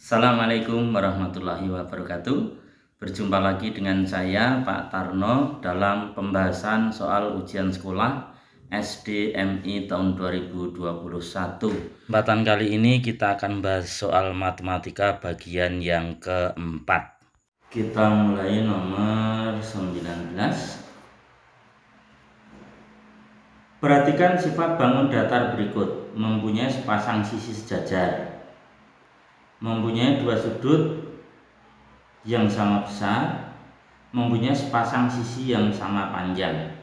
Assalamualaikum warahmatullahi wabarakatuh. Berjumpa lagi dengan saya Pak Tarno dalam pembahasan soal ujian sekolah SDMI tahun 2021. Kesempatan kali ini kita akan bahas soal matematika bagian yang keempat. Kita mulai nomor 19. Perhatikan sifat bangun datar berikut. Mempunyai sepasang sisi sejajar, mempunyai dua sudut yang sama besar, mempunyai sepasang sisi yang sama panjang.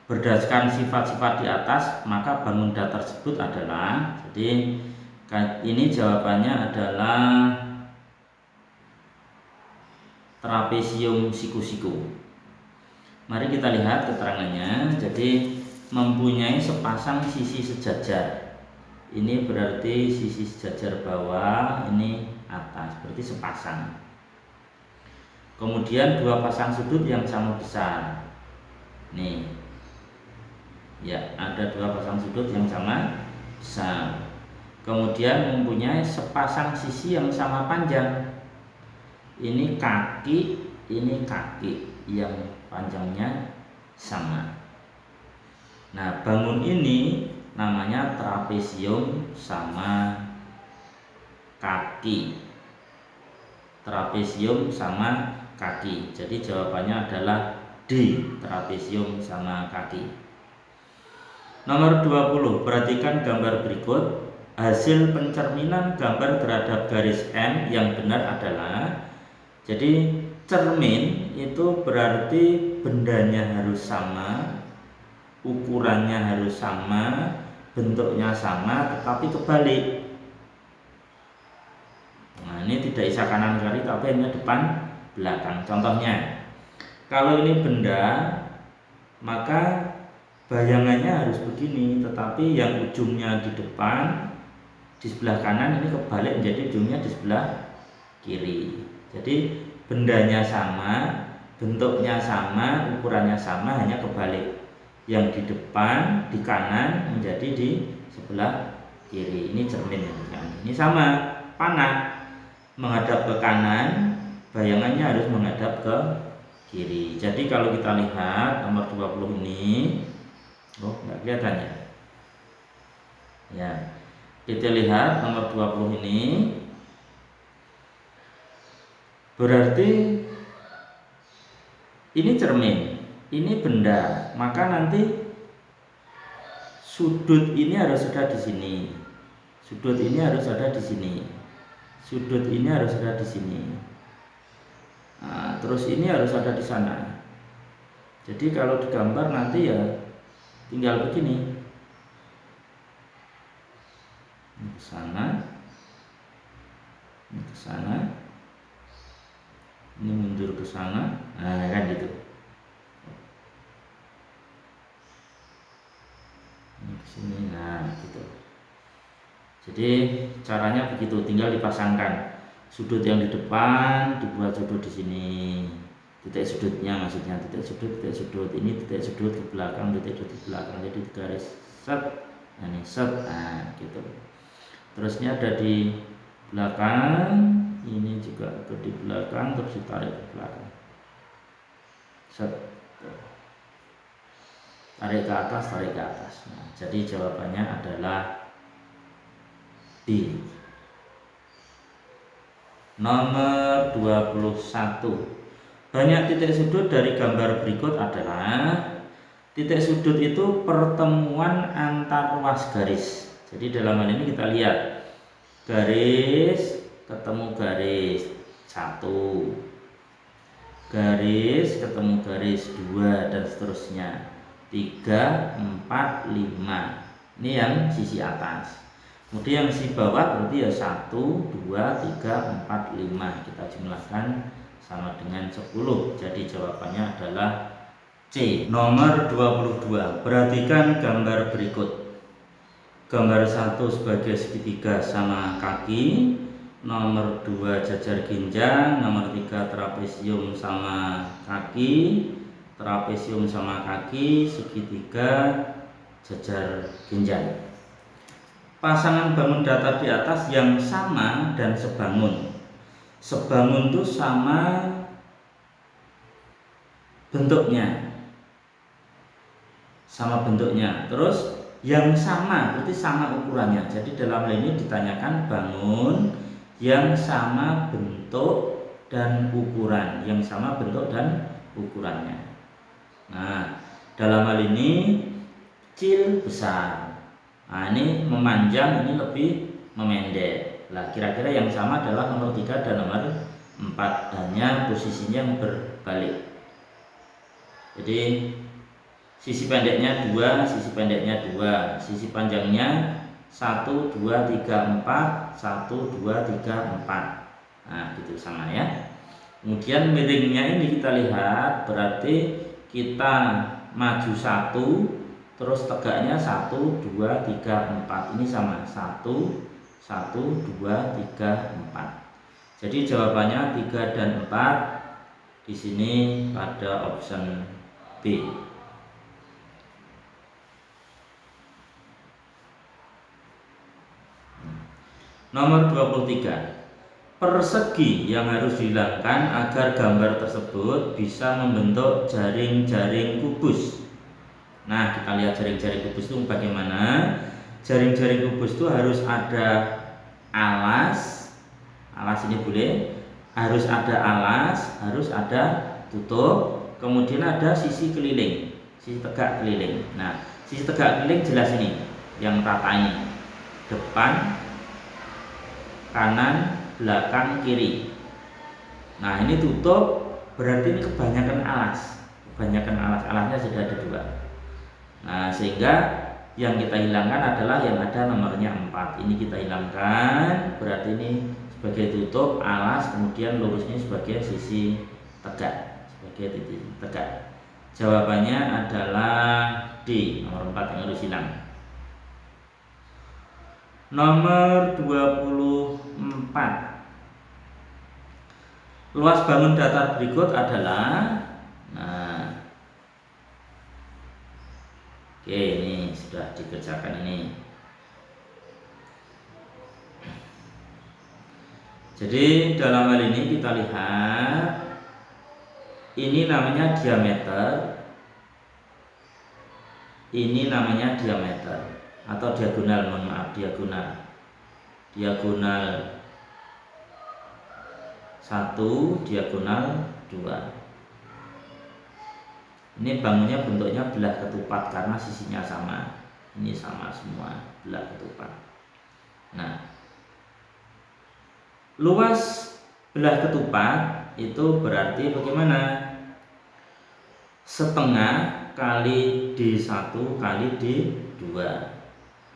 Berdasarkan sifat-sifat di atas, maka bangun datar tersebut adalah, jadi ini jawabannya adalah trapesium siku-siku. Mari kita lihat keterangannya. Jadi mempunyai sepasang sisi sejajar. Ini berarti sisi sejajar bawah, ini atas, berarti sepasang. Kemudian dua pasang sudut yang sama besar. Nih, ya, ada dua pasang sudut yang sama besar. Kemudian mempunyai sepasang sisi yang sama panjang. Ini kaki, ini kaki yang panjangnya sama. Nah, bangun ini namanya trapesium sama kaki. Trapesium sama kaki. Jadi jawabannya adalah D, trapesium sama kaki. Nomor 20, perhatikan gambar berikut. Hasil pencerminan gambar terhadap garis M yang benar adalah, jadi cermin itu berarti bendanya harus sama, ukurannya harus sama, bentuknya sama, tetapi kebalik. Nah, ini tidak bisa kanan kiri, tapi hanya depan belakang. Contohnya, kalau ini benda, maka bayangannya harus begini, tetapi yang ujungnya di depan, di sebelah kanan, ini kebalik menjadi ujungnya di sebelah kiri. Jadi bendanya sama, bentuknya sama, ukurannya sama, hanya kebalik. Yang di depan di kanan menjadi di sebelah kiri. Ini cermin yang kan. Ini sama, panah menghadap ke kanan, bayangannya harus menghadap ke kiri. Jadi kalau kita lihat nomor 20 ini, nggak kelihatan ya. Ya, kita lihat nomor 20 ini, berarti ini cermin, ini benda, maka nanti sudut ini harus ada di sini, sudut ini harus ada di sini, sudut ini harus ada di sini. Nah, terus ini harus ada di sana. Jadi kalau digambar nanti ya tinggal begini, ini ke sana, ini ke sana, ini mundur ke sana, nah kan gitu. Sini, nah gitu. Jadi caranya begitu, tinggal dipasangkan sudut yang di depan dibuat sudut di sini, titik sudutnya, maksudnya titik sudut, ini titik sudut ke belakang, titik sudut ke belakang, jadi garis set, nah ini set, nah gitu. Terusnya ada di belakang, ini juga ke di belakang, terus ditarik ke belakang, set. Tarik ke atas, tarik ke atas. Nah, jadi jawabannya adalah D. Nomor 21. Banyak titik sudut dari gambar berikut adalah, titik sudut itu pertemuan antar ruas garis. Jadi dalam hal ini kita lihat garis ketemu garis 1, garis ketemu garis 2, dan seterusnya 3, 4, 5. Ini yang sisi atas. Kemudian yang sisi bawah berarti ya 1, 2, 3, 4, 5. Kita jumlahkan sama dengan 10. Jadi jawabannya adalah C. Nomor 22. Perhatikan gambar berikut. Gambar 1 sebagai segitiga sama kaki, nomor 2 jajar ginjang, nomor 3 trapesium sama kaki, trapesium sama kaki, segitiga, jajar ginjal. pasangan bangun datar di atas yang sama dan sebangun. Sebangun itu sama bentuknya, terus yang sama berarti sama ukurannya. Jadi dalam hal ini ditanyakan bangun yang sama bentuk dan ukuran, ukurannya. Nah, dalam hal ini kecil besar. Nah, ini memanjang, ini lebih memendek. Nah, kira-kira yang sama adalah nomor 3 dan nomor 4, hanya posisinya yang berbalik. Jadi sisi pendeknya 2, sisi pendeknya 2, sisi panjangnya 1, 2, 3, 4, 1, 2, 3, 4. Nah, gitu sama ya. Kemudian miringnya ini kita lihat, berarti kita maju 1, terus tegaknya 1, 2, 3, 4. Ini sama, 1, 1, 2, 3, 4. Jadi jawabannya 3 dan 4 di sini pada option B. Nomor 23. Persegi yang harus dihilangkan agar gambar tersebut bisa membentuk jaring-jaring kubus. Nah, kita lihat jaring-jaring kubus itu bagaimana. Jaring-jaring kubus itu harus ada alas ini boleh, harus ada alas, harus ada tutup, kemudian ada sisi keliling, sisi tegak keliling. Nah, sisi tegak keliling jelas ini, yang rata ini, depan, kanan, belakang, kiri. Nah, ini tutup, berarti ini kebanyakan alas, alasnya sudah ada 2. Nah, sehingga yang kita hilangkan adalah yang ada nomornya 4. Ini kita hilangkan, berarti ini sebagai tutup, alas, kemudian lurusnya sebagai sisi tegak, sebagai titik tegak. Jawabannya adalah D, nomor 4 yang harus hilang. Nomor 24. Luas bangun datar berikut adalah, nah, oke, ini sudah dikerjakan ini. Jadi dalam hal ini kita lihat, ini namanya diameter, ini namanya diameter atau diagonal, mohon maaf, diagonal 1, diagonal 2. Ini bangunnya bentuknya belah ketupat karena sisinya sama. Ini sama semua, belah ketupat. Nah, luas belah ketupat itu berarti bagaimana? Setengah kali D1 kali D2.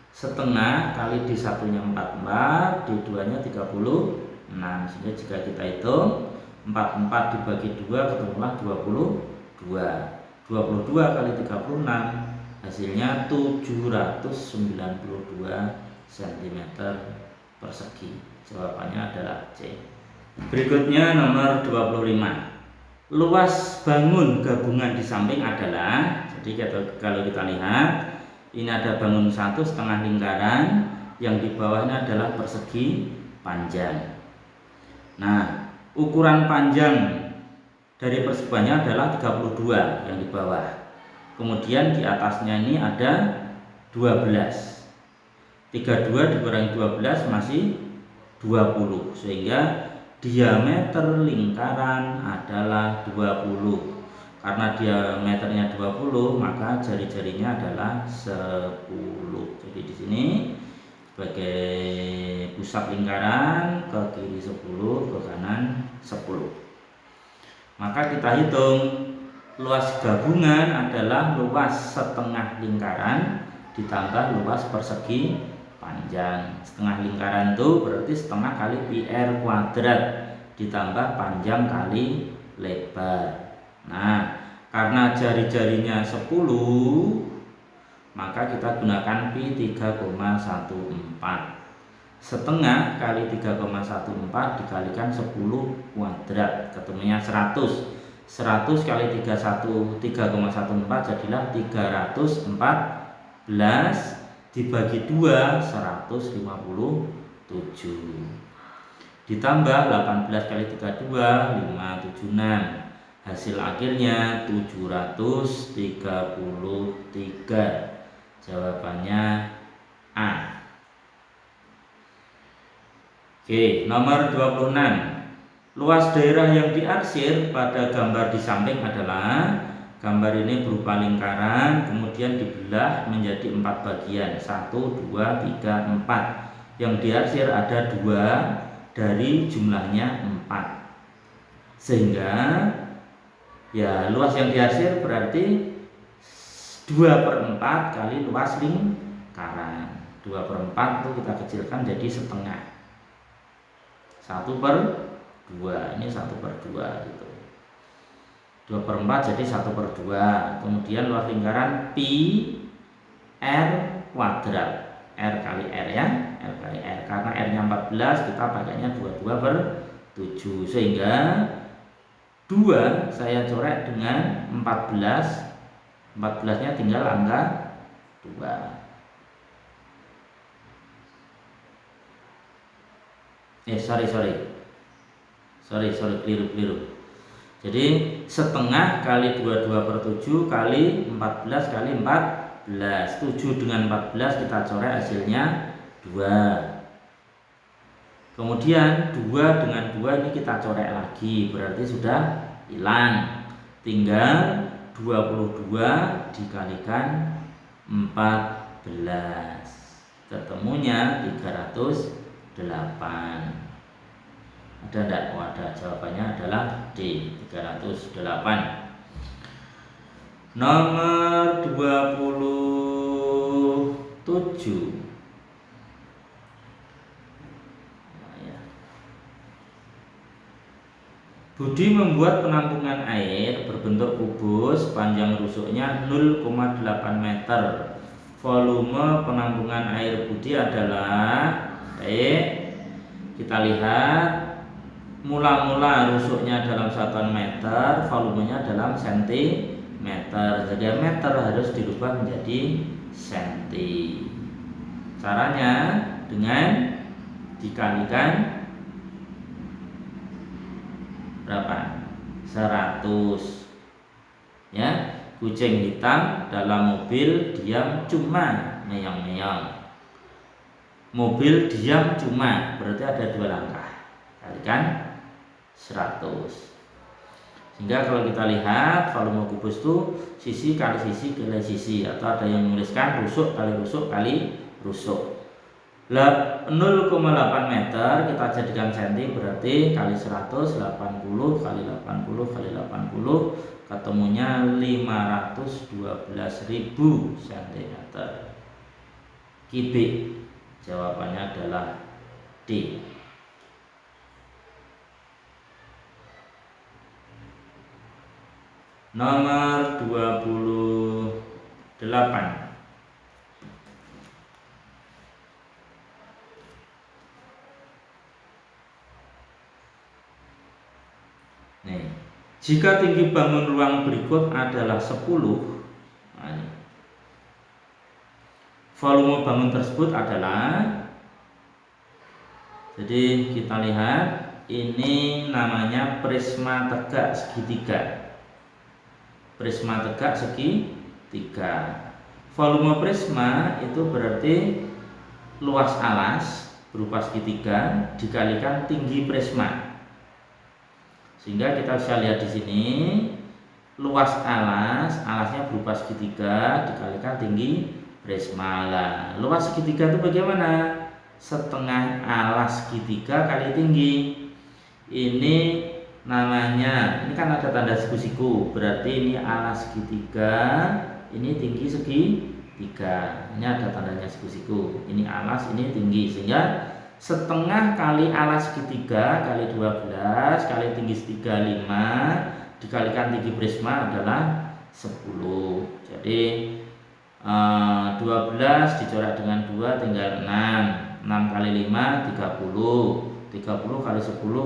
Setengah kali D1 nya 44, D2 nya 36. Sehingga jika kita hitung 44 dibagi 2 ketemulah 22. 22 kali 36 hasilnya 792 cm persegi. Jawabannya adalah C. Berikutnya nomor 25. Luas bangun gabungan di samping adalah, jadi kalau kita lihat, ini ada bangun 1 setengah lingkaran, yang di bawahnya adalah persegi panjang. Nah, ukuran panjang dari perseginya adalah 32 yang di bawah. Kemudian di atasnya ini ada 12. 32 dikurangi 12 masih 20, sehingga diameter lingkaran adalah 20. Karena diameternya 20, maka jari-jarinya adalah 10. Jadi di sini sebagai pusat lingkaran, ke kiri 10, ke kanan 10. Maka kita hitung luas gabungan adalah luas setengah lingkaran ditambah luas persegi panjang. Setengah lingkaran itu berarti setengah kali PR kuadrat ditambah panjang kali lebar. Nah, karena jari-jarinya 10, maka kita gunakan pi 3,14. Setengah kali 3,14 dikalikan 10 kuadrat, ketemunya 100. 100 kali 3,14 jadilah 314 dibagi 2 157 ditambah 18 kali 32 576, hasil akhirnya 733. Jawabannya A. Oke, nomor 26. Luas daerah yang diarsir pada gambar di samping adalah, gambar ini berupa lingkaran, kemudian dibelah menjadi 4 bagian, 1, 2, 3, 4. Yang diarsir ada 2 dari jumlahnya 4. Sehingga ya luas yang diarsir berarti 2/4 kali luas lingkaran. 2/4 itu kita kecilkan jadi setengah. 1/2, ini 1/2 gitu. 2/4 jadi 1/2. Kemudian luas lingkaran pi r kuadrat. R kali R ya, R kali R. Karena R nya 14, kita pakainya 22/7. Sehingga 2 saya coret dengan 14. 14 nya tinggal angka 2. Keliru. Jadi setengah kali 22/7 kali 14 kali 14. 7 dengan 14 kita coret, hasilnya 2. Kemudian 2 dengan 2 ini kita coret lagi, berarti sudah hilang. Tinggal 22 dikalikan 14. Ketemunya 308. Ada enggak? Oh, ada. Jawabannya adalah D, 308. Nomor 27. Budi membuat penampungan air berbentuk kubus, panjang rusuknya 0,8 meter. Volume penampungan air Budi adalah, baik, kita lihat mula-mula rusuknya dalam satuan meter, volumenya dalam sentimeter. Jadi meter harus dirubah menjadi senti. Caranya dengan dikalikan berapa? 100. Ya, kucing hitam dalam mobil diam cuma meong-meong. Mobil diam cuma berarti ada 2 langkah. Kalikan 100. Sehingga kalau kita lihat volume kubus itu sisi kali sisi kali sisi, atau ada yang menuliskan rusuk kali rusuk kali rusuk. 0,8 meter kita jadikan senti, berarti kali 100, 80 kali 80 kali 80, ketemunya 512.000 cm kubik. Jawabannya adalah D. Nomor 28. Nih, jika tinggi bangun ruang berikut adalah 10, volume bangun tersebut adalah, jadi kita lihat ini namanya prisma tegak segitiga. Prisma tegak segitiga. Volume prisma itu berarti luas alas berupa segitiga dikalikan tinggi prisma. Sehingga kita bisa lihat di sini luas alasnya berupa segitiga dikalikan tinggi prisma. Lah, luas segitiga itu bagaimana? Setengah alas segitiga kali tinggi. Ini namanya, ini kan ada tanda siku-siku, berarti ini alas segitiga, ini tinggi segitiga. Ini ada tandanya siku-siku. Ini alas, ini tinggi, sehingga setengah kali alas segitiga kali 12 kali tinggi segitiga 5 dikalikan tinggi prisma adalah 10. Jadi 12 dicoret dengan 2 tinggal 6. 6 kali 5 30. 30 kali 10